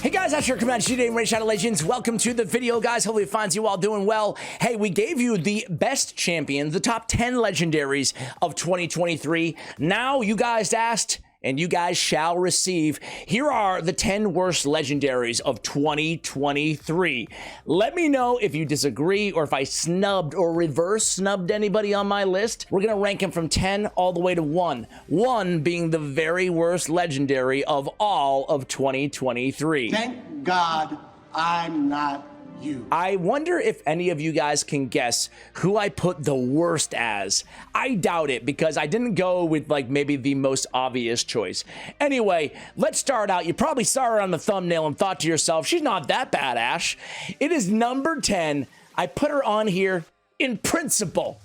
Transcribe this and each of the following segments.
Hey guys, that's your Command today, Raid Shadow Legends. Welcome to the video, guys. Hopefully it finds you all doing well. Hey, we gave you the best champions, the top 10 legendaries of 2023. Now you guys asked, and you guys shall receive. Here are the 10 worst legendaries of 2023. Let me know if you disagree or if I snubbed or reverse snubbed anybody on my list. We're gonna rank them from 10 all the way to 1. 1 being the very worst legendary of all of 2023. Thank God I'm not you. I wonder if any of you guys can guess who I put the worst as. I doubt it, because I didn't go with like maybe the most obvious choice. Anyway, let's start out. You probably saw her on the thumbnail and thought to yourself, she's not that bad, Ash. It is number 10. I put her on here in principle.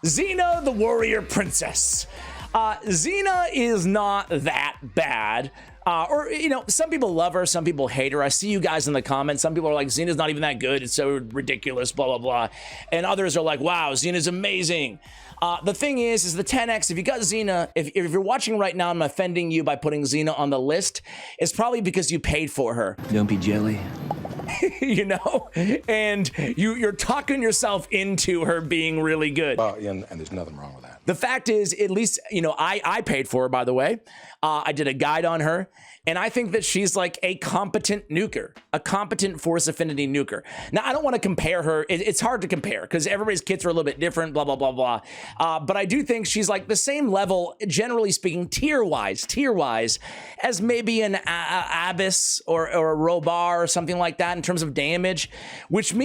Zena, the warrior princess. Zena is not that bad. Or, you know, some people love her, some people hate her. I see you guys in the comments. Some people are like, Zena's not even that good. It's so ridiculous, blah, blah, blah. And others are like, wow, Zena's amazing. The thing is the 10X, if you got Zena, if you're watching right now, I'm offending you by putting Zena on the list, it's probably because you paid for her. Don't be jelly. You know, and you're talking yourself into her being really good. And there's nothing wrong with that. The fact is, at least, you know, I paid for her, by the way. I did a guide on her, and I think that she's like a competent nuker, a competent force affinity nuker. Now, I don't want to compare her. It's hard to compare because everybody's kits are a little bit different, blah, blah, blah, blah. But I do think she's like the same level, generally speaking, tier-wise, as maybe an Abyss or a Robar or something like that in terms of damage, which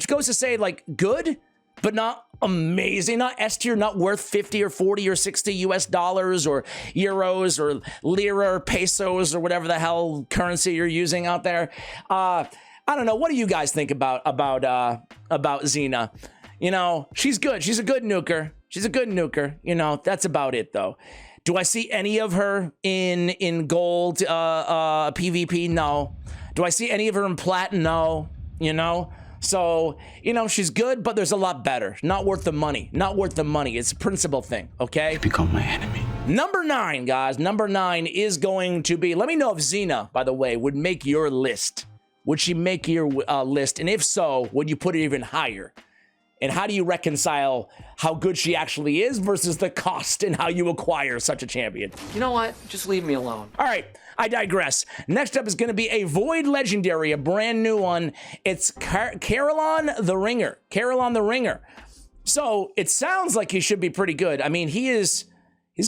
goes to say like good, but not amazing, not S tier, not worth 50 or 40 or 60 US dollars or euros or lira or pesos or whatever the hell currency you're using out there. I don't know. What do you guys think about Zena? You know, she's good. She's a good nuker. She's a good nuker. You know, that's about it though. Do I see any of her in gold PvP? No. Do I see any of her in plat? No. You know? So, you know, she's good, but there's a lot better. Not worth the money. Not worth the money. It's a principle thing, okay? You become my enemy. Number 9, guys. Number 9 is going to be... Let me know if Zena, by the way, would make your list. Would she make your list? And if so, would you put it even higher? And how do you reconcile how good she actually is versus the cost and how you acquire such a champion? You know what? Just leave me alone. All right, I digress. Next up is going to be a Void Legendary, a brand new one. It's Carolon the Ringer. Carolon the Ringer. So it sounds like he should be pretty good. I mean, he's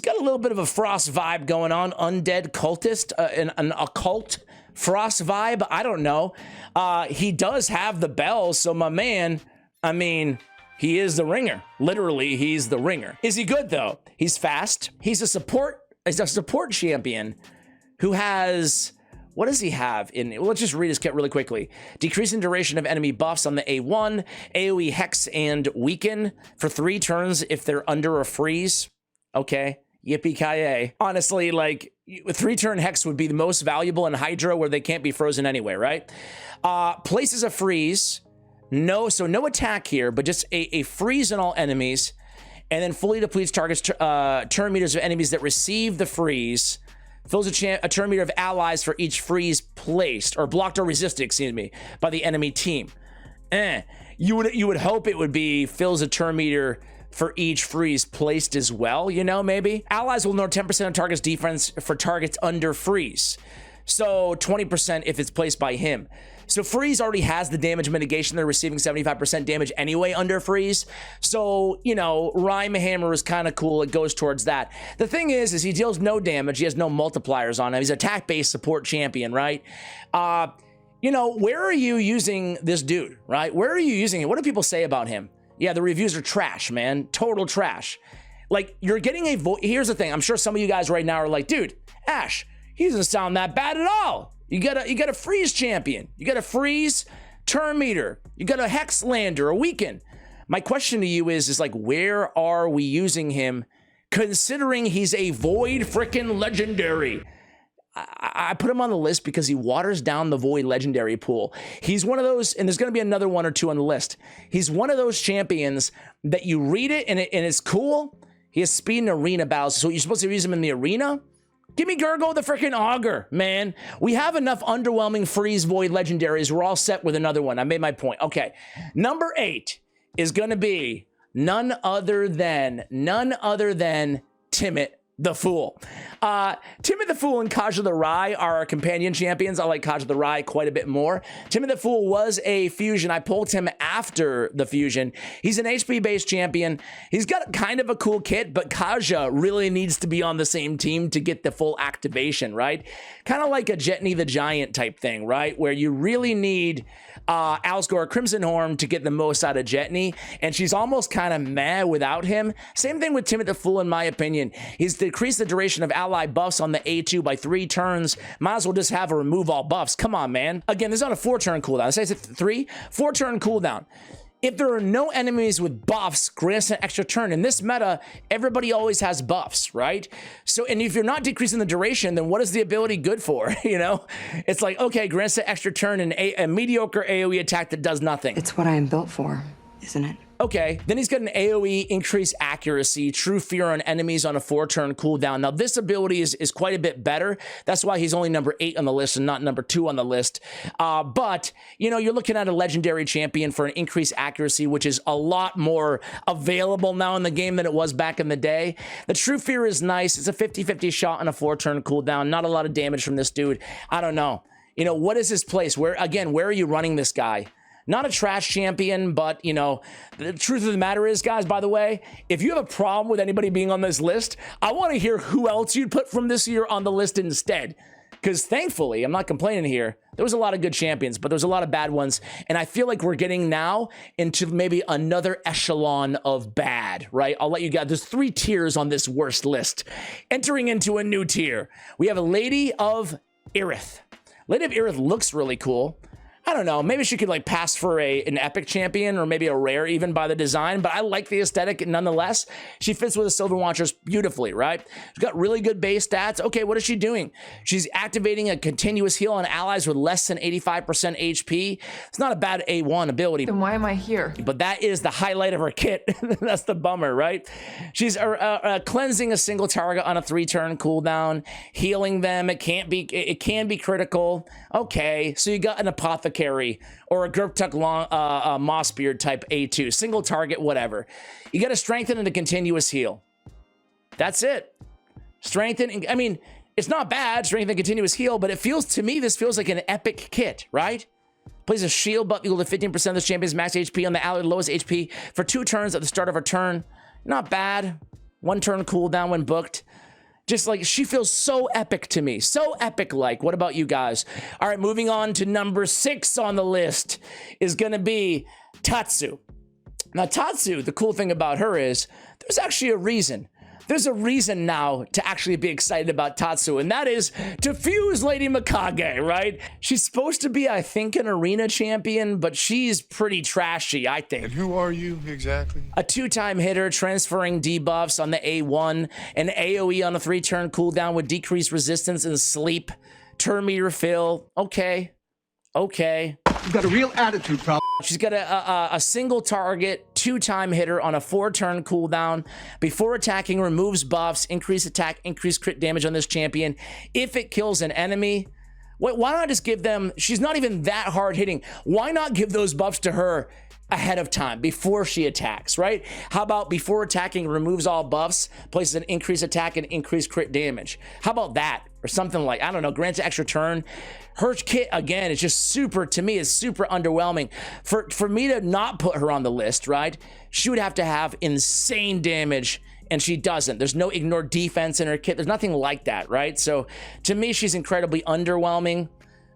got a little bit of a Frost vibe going on. Undead cultist, an occult Frost vibe. I don't know. He does have the bells, so my man... I mean, he is the ringer. Literally, he's the ringer. Is he good though? He's fast. He's a support champion who has, what does he have in, well, let's just read his kit really quickly. Decreasing duration of enemy buffs on the A1, AoE Hex and Weaken for 3 turns if they're under a freeze. Okay, yippee-ki-yay. Honestly, like, 3-turn Hex would be the most valuable in Hydra where they can't be frozen anyway, right? Places a freeze. No attack here, but just a freeze on all enemies, and then fully depletes targets turn meters of enemies that receive the freeze. Fills a turn meter of allies for each freeze placed, or blocked or resisted, excuse me, by the enemy team. You would hope it would be fills a turn meter for each freeze placed as well, you know, maybe. Allies will ignore 10% of target's defense for targets under freeze. So 20% if it's placed by him. So freeze already has the damage mitigation. They're receiving 75% damage anyway under freeze. So, you know, Rhyme Hammer is kind of cool. It goes towards that. The thing is he deals no damage. He has no multipliers on him. He's an attack-based support champion, right? You know, where are you using this dude, right? Where are you using it? What do people say about him? Yeah, the reviews are trash, man. Total trash. Like, you're getting a voice. Here's the thing. I'm sure some of you guys right now are like, dude, Ash, he doesn't sound that bad at all. You got a freeze champion. You got a freeze turn meter. You got a Hex lander, a weaken. My question to you is like, where are we using him considering he's a void frickin' legendary? I put him on the list because he waters down the void legendary pool. He's one of those, and there's going to be another 1 or 2 on the list. He's one of those champions that you read it and it's cool. He has speed in arena battles, so you're supposed to use him in the arena? Give me Gurgle the freaking Augur, man. We have enough underwhelming freeze void legendaries. We're all set with another one. I made my point. Okay, number 8 is gonna be none other than Timoth the Fool. Timoth the Fool and Kaja the Rai are our companion champions. I like Kaja the Rai quite a bit more. Timoth the Fool was a fusion. I pulled him after the fusion. He's an HP-based champion. He's got kind of a cool kit, but Kaja really needs to be on the same team to get the full activation, right? Kind of like a Jett the Giant type thing, right? Where you really need Alsgore Crimson Horn to get the most out of Jett, and she's almost kind of meh without him. Same thing with Timoth the Fool, in my opinion. He's decreased the duration of ally buffs on the A2 by 3 turns. Might as well just have her remove all buffs. Come on, man. Again, this is on a 4-turn cooldown. Let's say it's 4-turn cooldown. If there are no enemies with buffs, grants an extra turn. In this meta, everybody always has buffs, right? So, and if you're not decreasing the duration, then what is the ability good for? You know, it's like, okay, grants an extra turn and a mediocre AoE attack that does nothing. It's what I am built for, isn't it? Okay, then he's got an AoE increased accuracy, true fear on enemies on a 4-turn cooldown. Now, this ability is quite a bit better. That's why he's only number 8 on the list and not number 2 on the list. But, you know, you're looking at a legendary champion for an increased accuracy, which is a lot more available now in the game than it was back in the day. The true fear is nice. It's a 50-50 shot on a 4-turn cooldown. Not a lot of damage from this dude. I don't know. You know, what is his place? Where are you running this guy? Not a trash champion, but, you know, the truth of the matter is, guys, by the way, if you have a problem with anybody being on this list, I want to hear who else you'd put from this year on the list instead. Because thankfully, I'm not complaining here, there was a lot of good champions, but there's a lot of bad ones. And I feel like we're getting now into maybe another echelon of bad, right? I'll let you guys, there's 3 tiers on this worst list. Entering into a new tier, we have a Lady of Irth. Lady of Irth looks really cool. I don't know, maybe she could like pass for an epic champion or maybe a rare even by the design, but I like the aesthetic nonetheless. She fits with the Silver Watchers beautifully, right? She's got really good base stats. Okay, what is she doing? She's activating a continuous heal on allies with less than 85% HP. It's not a bad A1 ability. Then why am I here? But that is the highlight of her kit. That's the bummer, right? She's cleansing a single target on a 3-turn cooldown, healing them. It can be critical. Okay, so you got an apothecary or a Gurptuk Mossbeard type A2, single target, whatever. You got to strengthen and a continuous heal. That's it. Strengthen. I mean, it's not bad, strengthen and continuous heal, but it feels to me, this feels like an epic kit, right? Plays a shield buff equal to 15% of the champion's max HP on the ally lowest HP for 2 turns at the start of a turn. Not bad. 1-turn cooldown when booked. Just like, she feels so epic to me. So epic-like. What about you guys? All right, moving on to number 6 on the list is going to be Tatsu. Now, Tatsu, the cool thing about her is there's actually a reason. There's a reason now to actually be excited about Tatsu, and that is to fuse Lady Mikage, right? She's supposed to be, I think, an arena champion, but she's pretty trashy, I think. And who are you exactly? A 2-time hitter, transferring debuffs on the A1, an AoE on a 3-turn cooldown with decreased resistance and sleep, turn meter fill. Okay. You've got a real attitude problem. She's got a single target, 2-time hitter on a 4-turn cooldown. Before attacking, removes buffs, increase attack, increase crit damage on this champion. If it kills an enemy, why not just give them, she's not even that hard hitting. Why not give those buffs to her ahead of time before she attacks, right? How about before attacking, removes all buffs, places an increased attack and increased crit damage? How about that? Or something like, I don't know, grants an extra turn. Her kit, again, is just super, to me, is super underwhelming. For me to not put her on the list, right? She would have to have insane damage, and she doesn't. There's no ignore defense in her kit. There's nothing like that, right? So to me, she's incredibly underwhelming.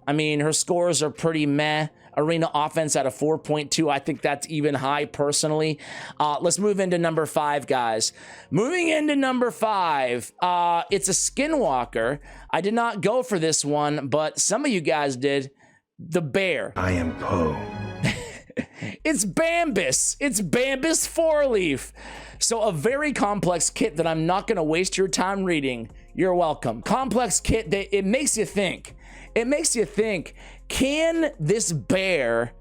I mean, her scores are pretty meh. Arena offense at a 4.2. I think that's even high personally. Let's move into number 5, guys. Moving into number 5, it's a Skinwalker. I did not go for this one, but some of you guys did. The bear. I am Poe. It's Bambis. It's Bambis 4-leaf. So a very complex kit that I'm not going to waste your time reading. You're welcome. Complex kit that it makes you think. It makes you think, can this bear,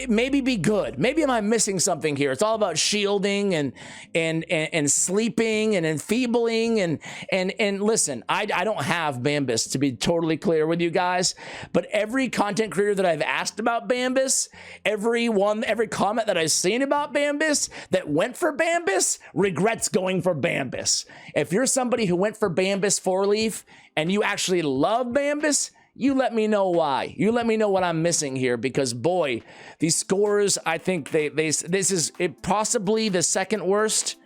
maybe be good. Maybe am I missing something here? It's all about shielding and sleeping and enfeebling and listen, I don't have Bambis, to be totally clear with you guys, but every content creator that I've asked about Bambis, every comment that I've seen about Bambis that went for Bambis regrets going for Bambis. If you're somebody who went for Bambis 4-leaf and you actually love Bambis, you let me know why. You let me know what I'm missing here, because boy, these scores, I think this is possibly the second worst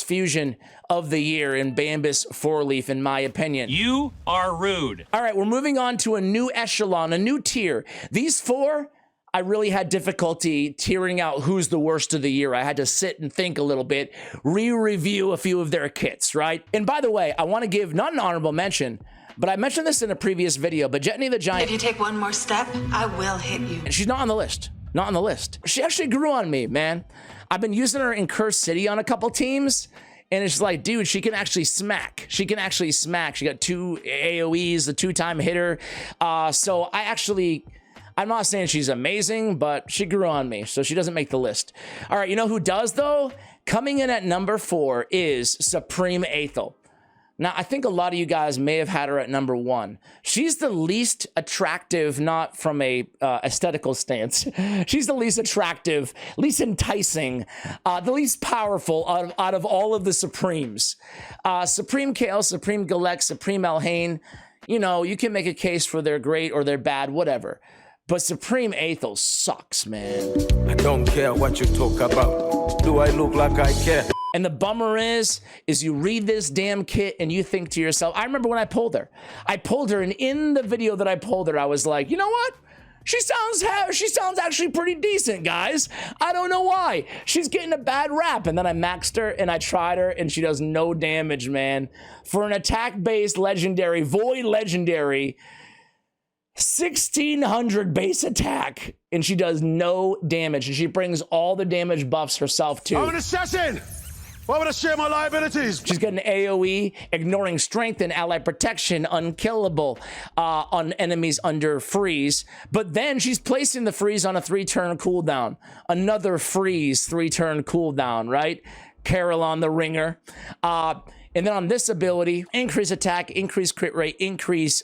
fusion of the year in Bambis 4-leaf, in my opinion. You are rude. All right, we're moving on to a new echelon, a new tier. These 4, I really had difficulty tiering out who's the worst of the year. I had to sit and think a little bit, re-review a few of their kits, right? And by the way, I want to give not an honorable mention, but I mentioned this in a previous video, but Jett the Giant... If you take one more step, I will hit you. She's not on the list. Not on the list. She actually grew on me, man. I've been using her in Cursed City on a couple teams, and it's like, dude, she can actually smack. She can actually smack. She got 2 AoEs, a 2-time hitter. So I'm not saying she's amazing, but she grew on me, so she doesn't make the list. All right, you know who does, though? Coming in at number 4 is Supreme Aethel. Now, I think a lot of you guys may have had her at number 1. She's the least attractive, not from a aesthetical stance. She's the least attractive, least enticing, the least powerful out of all of the Supremes. Supreme Kale, Supreme Galek, Supreme Elhain, you know, you can make a case for they're great or they're bad, whatever. But Supreme Aethel sucks, man. I don't care what you talk about. Do I look like I care? And the bummer is you read this damn kit and you think to yourself, I remember when I pulled her, and in the video that I pulled her, I was like, you know what? She sounds actually pretty decent, guys. I don't know why. She's getting a bad rap. And then I maxed her and I tried her and she does no damage, man. For an attack-based legendary, void legendary, 1600 base attack, and she does no damage. And she brings all the damage buffs herself, too. I'm an assassin! Why would I share my liabilities? She's got an AoE, ignoring strength and ally protection, unkillable on enemies under freeze. But then she's placing the freeze on a 3-turn cooldown. Another freeze 3-turn cooldown, right? Carolon the Ringer. And then on this ability, increase attack, increase crit rate, increase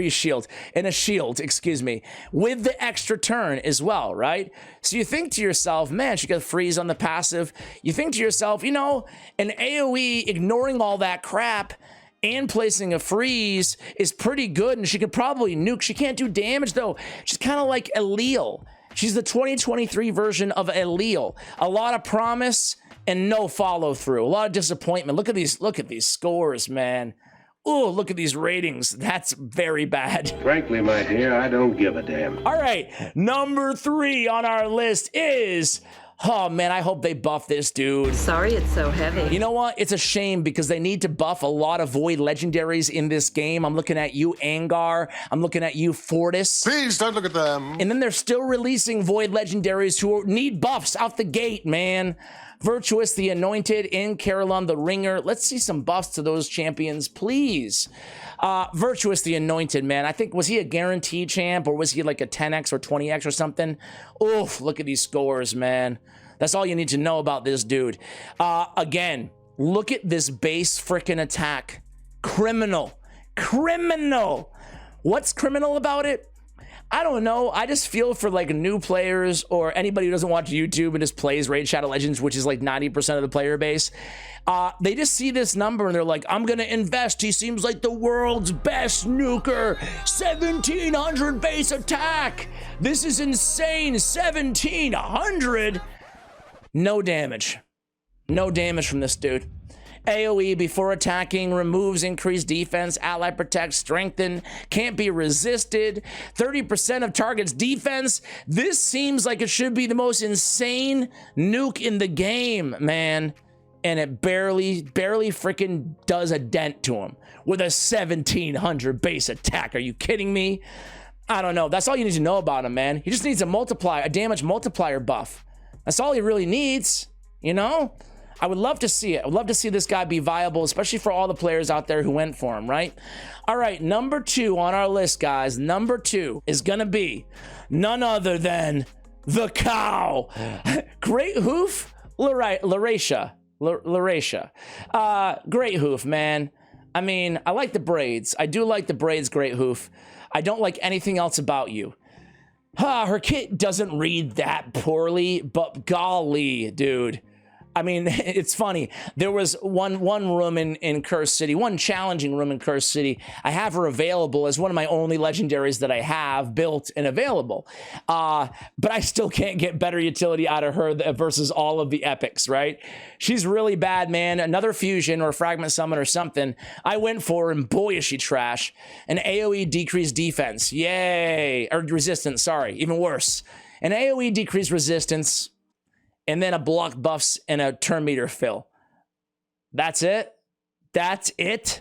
shield, and a shield, excuse me, with the extra turn as well, right? So you think to yourself, man, she got freeze on the passive. You think to yourself, you know, an AoE ignoring all that crap and placing a freeze is pretty good, and she could probably nuke. She can't do damage, though. She's kind of like Elil. She's the 2023 version of Elil. A lot of promise and no follow through. A lot of disappointment. Look at these scores, man. Oh, look at these ratings. That's very bad. Frankly, my dear, I don't give a damn. All right, number 3 on our list is, oh man, I hope they buff this dude. Sorry it's so heavy. You know what? It's a shame because they need to buff a lot of void legendaries in this game. I'm looking at you, Angar. I'm looking at you, Fortis. Please don't look at them. And then they're still releasing void legendaries who need buffs out the gate, man. Virtuous the Anointed and Carolon the Ringer. Let's see some buffs to those champions, please. Virtuous the Anointed, man. I think, was he a guaranteed champ or was he like a 10x or 20x or something? Oof, look at these scores, man. That's all you need to know about this dude. Again, look at this base frickin' attack. Criminal. Criminal. What's criminal about it? I don't know. I just feel for like new players or anybody who doesn't watch YouTube and just plays Raid Shadow Legends, which is like 90% of the player base. They just see this number and they're like, I'm going to invest. He seems like the world's best nuker. 1700 base attack. This is insane. 1700. No damage. No damage from this dude. AoE before attacking, removes increased defense, ally protect, strengthen, can't be resisted, 30% of target's defense. This seems like it should be the most insane nuke in the game, man. And it barely freaking does a dent to him with a 1700 base attack. Are you kidding me? I don't know. That's all you need to know about him, man. He just needs a damage multiplier buff. That's all he really needs, you know? I would love to see it. I would love to see this guy be viable, especially for all the players out there who went for him, right? All right, number 2 on our list, guys. Number 2 is going to be none other than the cow. Great Hoof, Larisha. Great Hoof, man. I mean, I like the braids. I do like the braids, Great Hoof. I don't like anything else about you. Her kit doesn't read that poorly, but golly, dude. I mean, it's funny. There was one room in Curse City, one challenging room in Curse City. I have her available as one of my only legendaries that I have built and available. But I still can't get better utility out of her versus all of the epics, right? She's really bad, man. Another fusion or fragment summon or something. I went for her, and boy, is she trash. An AoE decreased defense. Yay. Or resistance, sorry. Even worse. An AoE decreased resistance, and then a block buffs and a turn meter fill. That's it? That's it?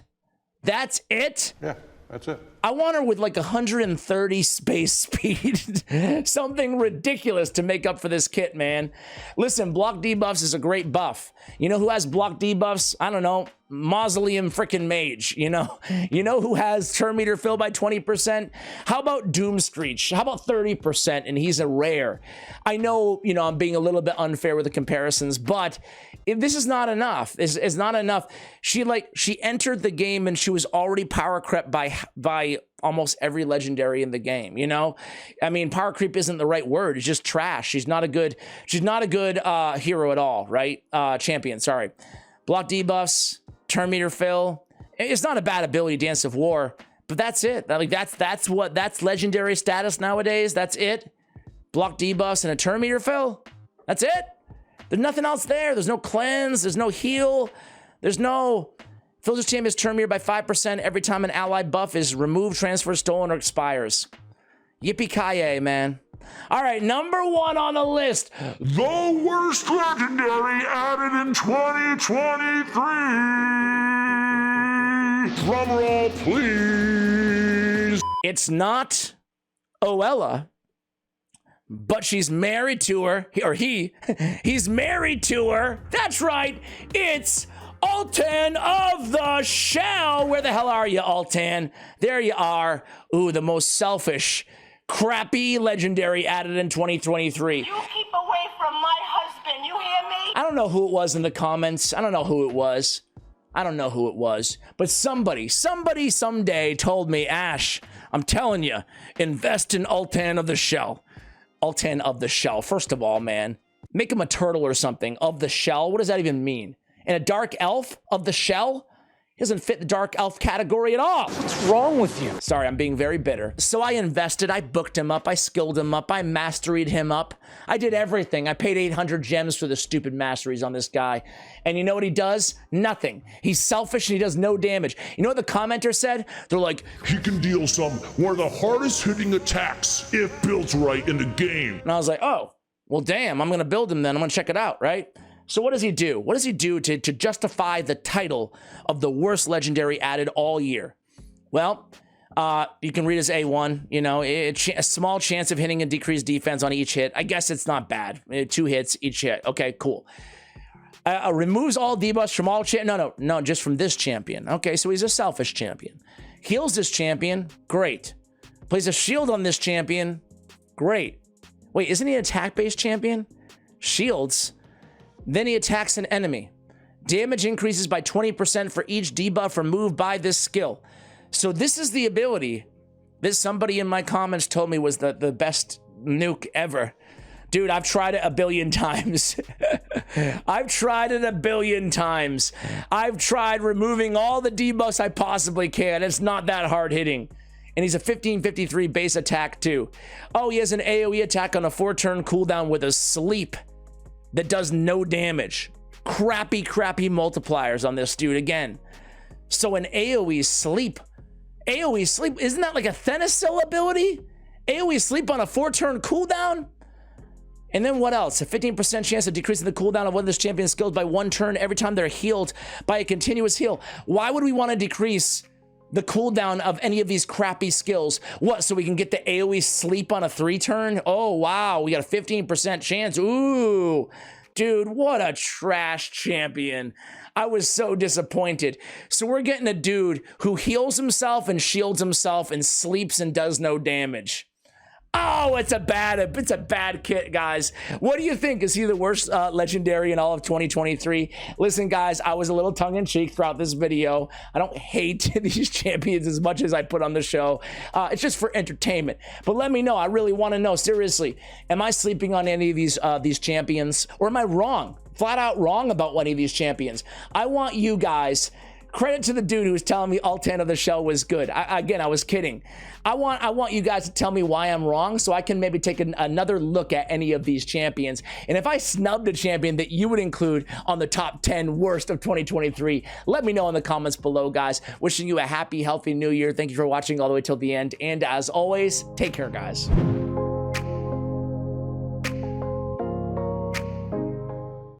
That's it? Yeah, that's it. I want her with like 130 space speed. Something ridiculous to make up for this kit, man. Listen, block debuffs is a great buff. You know who has block debuffs? I don't know. Mausoleum freaking Mage, you know? You know who has turn meter fill by 20%? How about Doomscreech? How about 30%? And he's a rare. I know, you know, I'm being a little bit unfair with the comparisons, but if this is not enough. It's not enough. She entered the game and she was already power crept by almost every legendary in the game, you know? I mean, power creep isn't the right word. It's just trash. She's not a good hero at all, right? Champion, sorry. Block debuffs, turn meter fill. It's not a bad ability, Dance of War, but that's it. Like that's legendary status nowadays. That's it. Block debuffs and a turn meter fill. That's it. There's nothing else there. There's no cleanse. There's no heal. There's no fills his champion's turn meter by 5% every time an allied buff is removed, transferred, stolen, or expires. Yippee-ki-yay, man. All right, number 1 on the list. The worst legendary added in 2023. Drum roll, please. It's not Oella, but she's married to her, or he's married to her. That's right, it's Altan of the Shell. Where the hell are you, Altan? There you are. Ooh, the most selfish, crappy legendary added in 2023. You keep away from my husband, you hear me? I don't know who it was in the comments. I don't know who it was. But somebody someday told me, Ash, I'm telling you, invest in Altan of the Shell. Altan of the Shell. First of all, man, make him a turtle or something. Of the Shell? What does that even mean? And a dark elf of the Shell? He doesn't fit the dark elf category at all. What's wrong with you? Sorry, I'm being very bitter. So I invested, I booked him up, I skilled him up, I masteried him up. I did everything. I paid 800 gems for the stupid masteries on this guy. And you know what he does? Nothing. He's selfish and he does no damage. You know what the commenter said? They're like, He can deal one of the hardest hitting attacks, if built right, in the game. and I was like, oh, well, damn, I'm going to build him then. I'm going to check it out, right? So what does he do? What does he do to justify the title of the worst legendary added all year? Well, you can read his A1, you know, a small chance of hitting a decreased defense on each hit. I guess it's not bad. 2 hits each hit. Okay, cool. Removes all debuffs from all no, just from this champion. Okay, so he's a selfish champion. Heals this champion. Great. Plays a shield on this champion. Great. Wait, isn't he an attack-based champion? Shields. Then he attacks an enemy. Damage increases by 20% for each debuff removed by this skill. So this is the ability that somebody in my comments told me was the best nuke ever. Dude, I've tried it a billion times. I've tried it a billion times. I've tried removing all the debuffs I possibly can. It's not that hard hitting. And he's a 1553 base attack too. Oh, he has an AoE attack on a 4-turn cooldown with a sleep that does no damage. Crappy multipliers on this dude again. So an AoE sleep, isn't that like a Thenasil ability? AoE sleep on a 4-turn cooldown? And then what else? A 15% chance of decreasing the cooldown of one of this champion's skills by 1 turn every time they're healed by a continuous heal. Why would we want to decrease the cooldown of any of these crappy skills? What, so we can get the AoE sleep on a 3-turn? Oh, wow, we got a 15% chance. Ooh, dude, what a trash champion. I was so disappointed. So we're getting a dude who heals himself and shields himself and sleeps and does no damage. Oh, it's a bad kit, guys. What do you think? Is he the worst legendary in all of 2023? Listen, guys, I was a little tongue-in-cheek throughout this video. I don't hate these champions as much as I put on the show. It's just for entertainment. But let me know. I really want to know, seriously, am I sleeping on any of these champions? Or am I wrong? Flat out wrong about one of these champions? I want you guys... Credit to the dude who was telling me Altan of the Shell was good. Again, I was kidding. I want you guys to tell me why I'm wrong so I can maybe take another look at any of these champions. And if I snubbed a champion that you would include on the top 10 worst of 2023, let me know in the comments below, guys. Wishing you a happy, healthy new year. Thank you for watching all the way till the end. And as always, take care, guys.